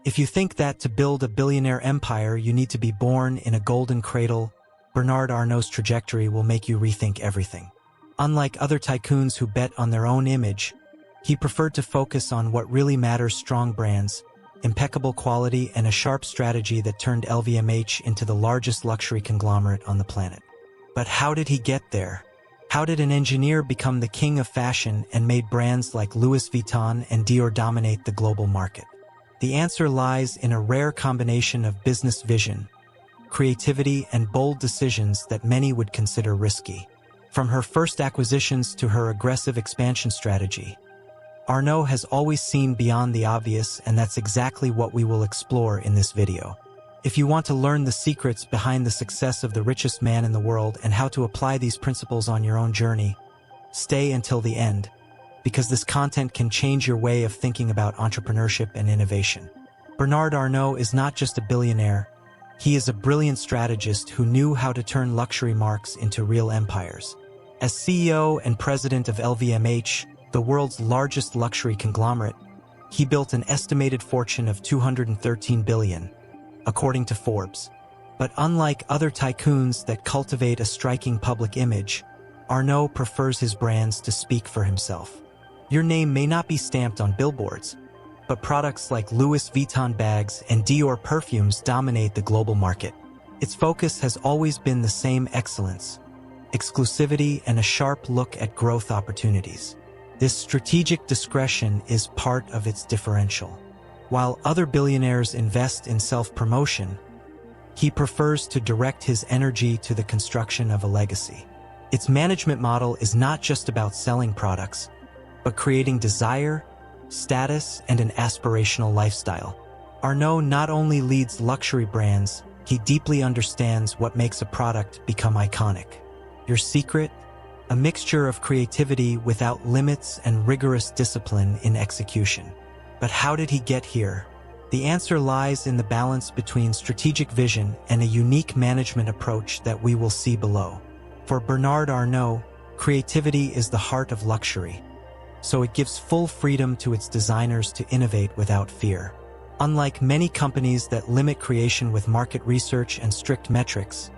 If you think that to build a billionaire empire you need to be born in a golden cradle, Bernard Arnault's trajectory will make you rethink everything. Unlike other tycoons who bet on their own image, he preferred to focus on what really matters: strong brands, impeccable quality, and a sharp strategy that turned LVMH into the largest luxury conglomerate on the planet. But how did he get there? How did an engineer become the king of fashion and made brands like Louis Vuitton and Dior dominate the global market? The answer lies in a rare combination of business vision, creativity, and bold decisions that many would consider risky. From her first acquisitions to her aggressive expansion strategy, Arnault has always seen beyond the obvious, and that's exactly what we will explore in this video. If you want to learn the secrets behind the success of the richest man in the world and how to apply these principles on your own journey, stay until the end, because this content can change your way of thinking about entrepreneurship and innovation. Bernard Arnault is not just a billionaire, he is a brilliant strategist who knew how to turn luxury marques into real empires. As CEO and president of LVMH, the world's largest luxury conglomerate, he built an estimated fortune of $213 billion, according to Forbes. But unlike other tycoons that cultivate a striking public image, Arnault prefers his brands to speak for himself. Your name may not be stamped on billboards, but products like Louis Vuitton bags and Dior perfumes dominate the global market. Its focus has always been the same: excellence, exclusivity, and a sharp look at growth opportunities. This strategic discretion is part of its differential. While other billionaires invest in self-promotion, he prefers to direct his energy to the construction of a legacy. Its management model is not just about selling products, but creating desire, status, and an aspirational lifestyle. Arnault not only leads luxury brands, he deeply understands what makes a product become iconic. Your secret? A mixture of creativity without limits and rigorous discipline in execution. But how did he get here? The answer lies in the balance between strategic vision and a unique management approach that we will see below. For Bernard Arnault, creativity is the heart of luxury, so it gives full freedom to its designers to innovate without fear. Unlike many companies that limit creation with market research and strict metrics,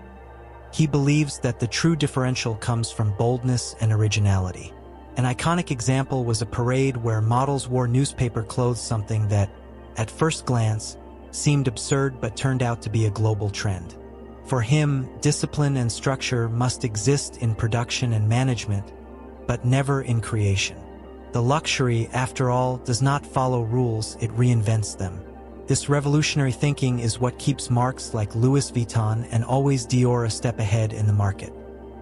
he believes that the true differential comes from boldness and originality. An iconic example was a parade where models wore newspaper clothes, something that, at first glance, seemed absurd but turned out to be a global trend. For him, discipline and structure must exist in production and management, but never in creation. The luxury, after all, does not follow rules, it reinvents them. This revolutionary thinking is what keeps marques like Louis Vuitton and always Dior a step ahead in the market.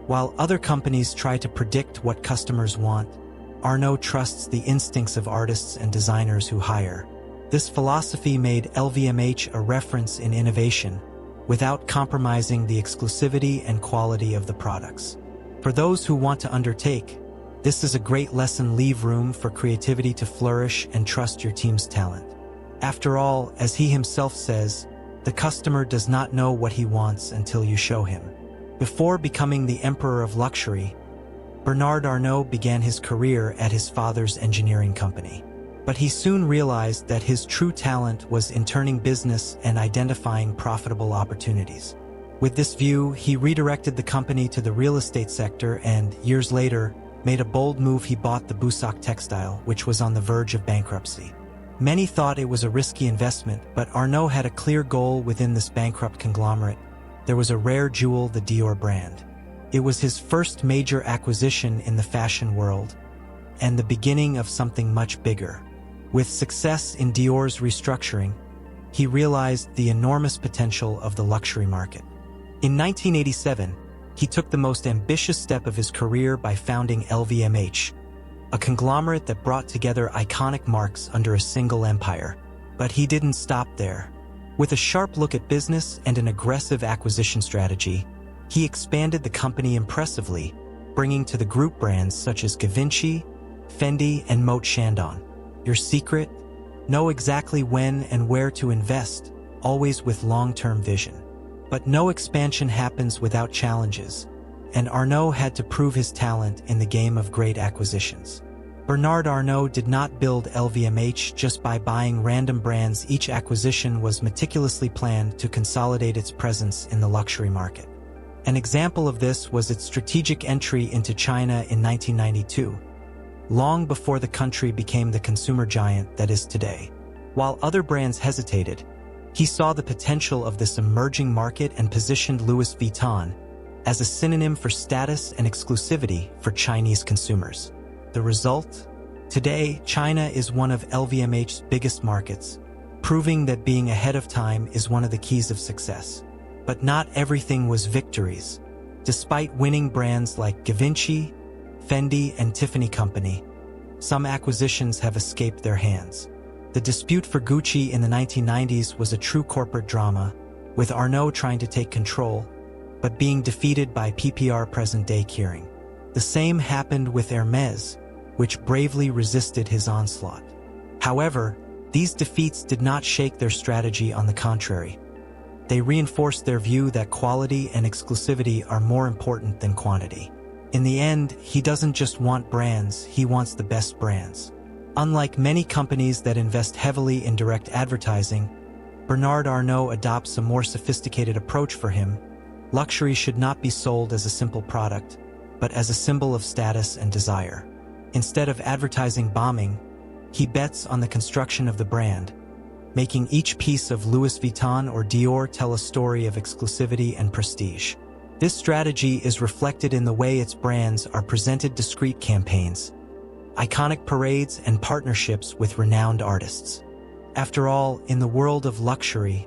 While other companies try to predict what customers want, Arnault trusts the instincts of artists and designers who hire. This philosophy made LVMH a reference in innovation, without compromising the exclusivity and quality of the products. For those who want to undertake, this is a great lesson. Leave room for creativity to flourish and trust your team's talent. After all, as he himself says, the customer does not know what he wants until you show him. Before becoming the emperor of luxury, Bernard Arnault began his career at his father's engineering company. But he soon realized that his true talent was in turning business and identifying profitable opportunities. With this view, he redirected the company to the real estate sector and, years later, made a bold move. He bought the Boussac textile, which was on the verge of bankruptcy. Many thought it was a risky investment, but Arnault had a clear goal within this bankrupt conglomerate. There was a rare jewel, the Dior brand. It was his first major acquisition in the fashion world, and the beginning of something much bigger. With success in Dior's restructuring, he realized the enormous potential of the luxury market. In 1987, he took the most ambitious step of his career by founding LVMH, a conglomerate that brought together iconic marques under a single empire. But he didn't stop there. With a sharp look at business and an aggressive acquisition strategy, he expanded the company impressively, bringing to the group brands such as Givenchy, Fendi, and Moët Chandon. Your secret? Know exactly when and where to invest, always with long-term vision. But no expansion happens without challenges, and Arnault had to prove his talent in the game of great acquisitions. Bernard Arnault did not build LVMH just by buying random brands. Each acquisition was meticulously planned to consolidate its presence in the luxury market. An example of this was its strategic entry into China in 1992, long before the country became the consumer giant that is today. While other brands hesitated, he saw the potential of this emerging market and positioned Louis Vuitton as a synonym for status and exclusivity for Chinese consumers. The result? Today, China is one of LVMH's biggest markets, proving that being ahead of time is one of the keys of success. But not everything was victories. Despite winning brands like Givenchy, Fendi, and Tiffany Company, some acquisitions have escaped their hands. The dispute for Gucci in the 1990s was a true corporate drama, with Arnault trying to take control, but being defeated by PPR present-day Kering. The same happened with Hermès, which bravely resisted his onslaught. However, these defeats did not shake their strategy. On the contrary, they reinforced their view that quality and exclusivity are more important than quantity. In the end, he doesn't just want brands, he wants the best brands. Unlike many companies that invest heavily in direct advertising, Bernard Arnault adopts a more sophisticated approach. For him, luxury should not be sold as a simple product, but as a symbol of status and desire. Instead of advertising bombing, he bets on the construction of the brand, making each piece of Louis Vuitton or Dior tell a story of exclusivity and prestige. This strategy is reflected in the way its brands are presented: discreet campaigns, iconic parades, and partnerships with renowned artists. After all, in the world of luxury,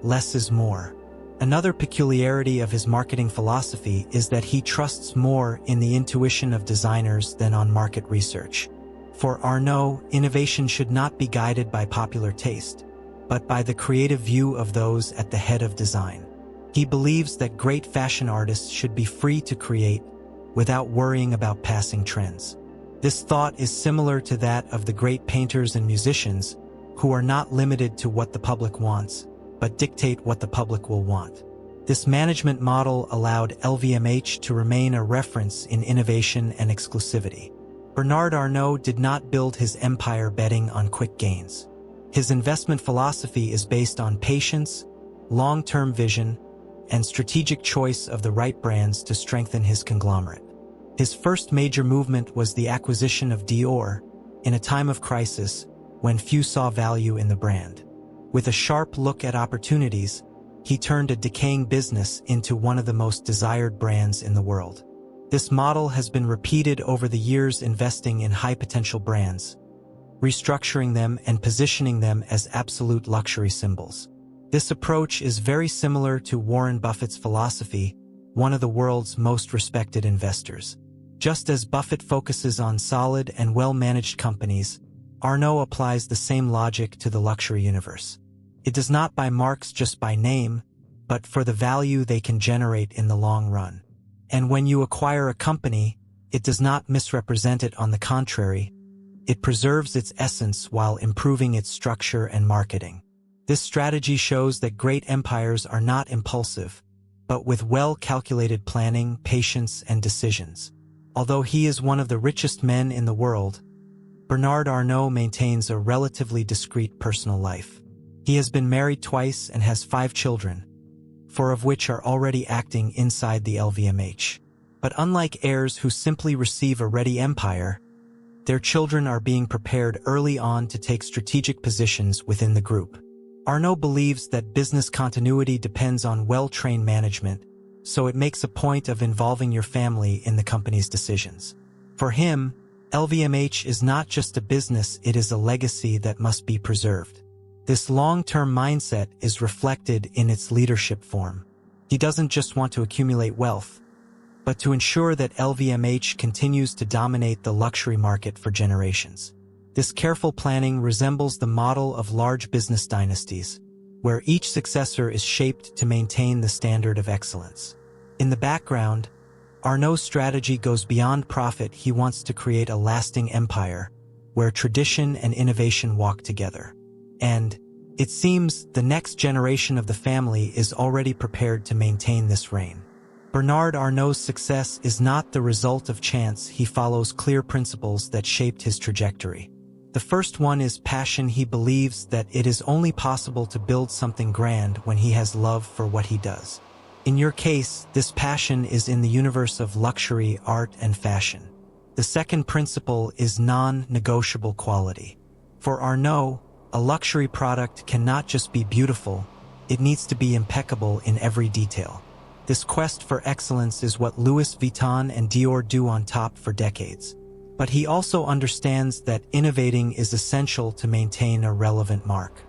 less is more. Another peculiarity of his marketing philosophy is that he trusts more in the intuition of designers than on market research. For Arnault, innovation should not be guided by popular taste, but by the creative view of those at the head of design. He believes that great fashion artists should be free to create without worrying about passing trends. This thought is similar to that of the great painters and musicians, who are not limited to what the public wants, but dictate what the public will want. This management model allowed LVMH to remain a reference in innovation and exclusivity. Bernard Arnault did not build his empire betting on quick gains. His investment philosophy is based on patience, long-term vision, and strategic choice of the right brands to strengthen his conglomerate. His first major movement was the acquisition of Dior, in a time of crisis when few saw value in the brand. With a sharp look at opportunities, he turned a decaying business into one of the most desired brands in the world. This model has been repeated over the years, investing in high-potential brands, restructuring them, and positioning them as absolute luxury symbols. This approach is very similar to Warren Buffett's philosophy, one of the world's most respected investors. Just as Buffett focuses on solid and well-managed companies, Arnault applies the same logic to the luxury universe. It does not buy marks just by name, but for the value they can generate in the long run. And when you acquire a company, it does not misrepresent it. On the contrary, it preserves its essence while improving its structure and marketing. This strategy shows that great empires are not impulsive, but with well-calculated planning, patience, and decisions. Although he is one of the richest men in the world, Bernard Arnault maintains a relatively discreet personal life. He has been married twice and has 5 children, 4 of which are already acting inside the LVMH. But unlike heirs who simply receive a ready empire, their children are being prepared early on to take strategic positions within the group. Arnault believes that business continuity depends on well-trained management, so it makes a point of involving your family in the company's decisions. For him, LVMH is not just a business, it is a legacy that must be preserved. This long-term mindset is reflected in its leadership form. He doesn't just want to accumulate wealth, but to ensure that LVMH continues to dominate the luxury market for generations. This careful planning resembles the model of large business dynasties, where each successor is shaped to maintain the standard of excellence. In the background, Arnault's strategy goes beyond profit. He wants to create a lasting empire, where tradition and innovation walk together. And, it seems, the next generation of the family is already prepared to maintain this reign. Bernard Arnault's success is not the result of chance. He follows clear principles that shaped his trajectory. The first one is passion. He believes that it is only possible to build something grand when he has love for what he does. In your case, this passion is in the universe of luxury, art, and fashion. The second principle is non-negotiable quality. For Arnault, a luxury product cannot just be beautiful, it needs to be impeccable in every detail. This quest for excellence is what Louis Vuitton and Dior do on top for decades. But he also understands that innovating is essential to maintain a relevant mark.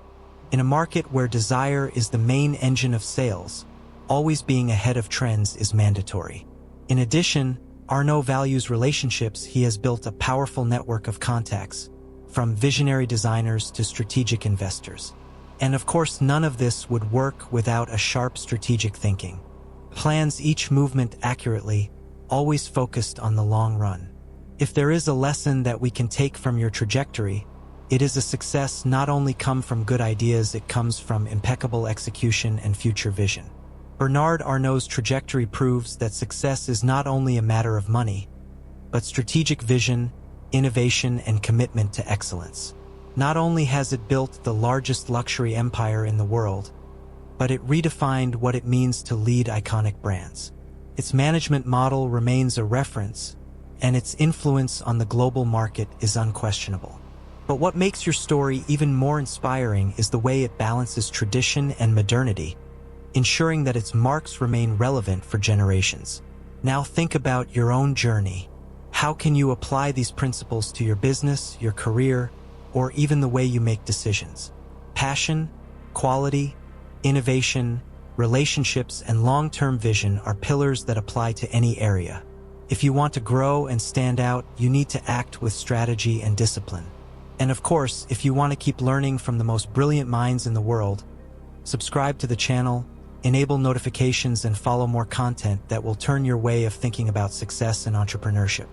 In a market where desire is the main engine of sales, always being ahead of trends is mandatory. In addition, Arnault values relationships. He has built a powerful network of contacts, from visionary designers to strategic investors. And of course, none of this would work without a sharp strategic thinking. Plans each movement accurately, always focused on the long run. If there is a lesson that we can take from your trajectory, it is a success not only comes from good ideas, it comes from impeccable execution and future vision. Bernard Arnault's trajectory proves that success is not only a matter of money, but strategic vision, innovation, and commitment to excellence. Not only has it built the largest luxury empire in the world, but it redefined what it means to lead iconic brands. Its management model remains a reference, and its influence on the global market is unquestionable. But what makes your story even more inspiring is the way it balances tradition and modernity, ensuring that its marks remain relevant for generations. Now think about your own journey. How can you apply these principles to your business, your career, or even the way you make decisions? Passion, quality, innovation, relationships, and long-term vision are pillars that apply to any area. If you want to grow and stand out, you need to act with strategy and discipline. And of course, if you want to keep learning from the most brilliant minds in the world, subscribe to the channel, enable notifications, and follow more content that will turn your way of thinking about success and entrepreneurship.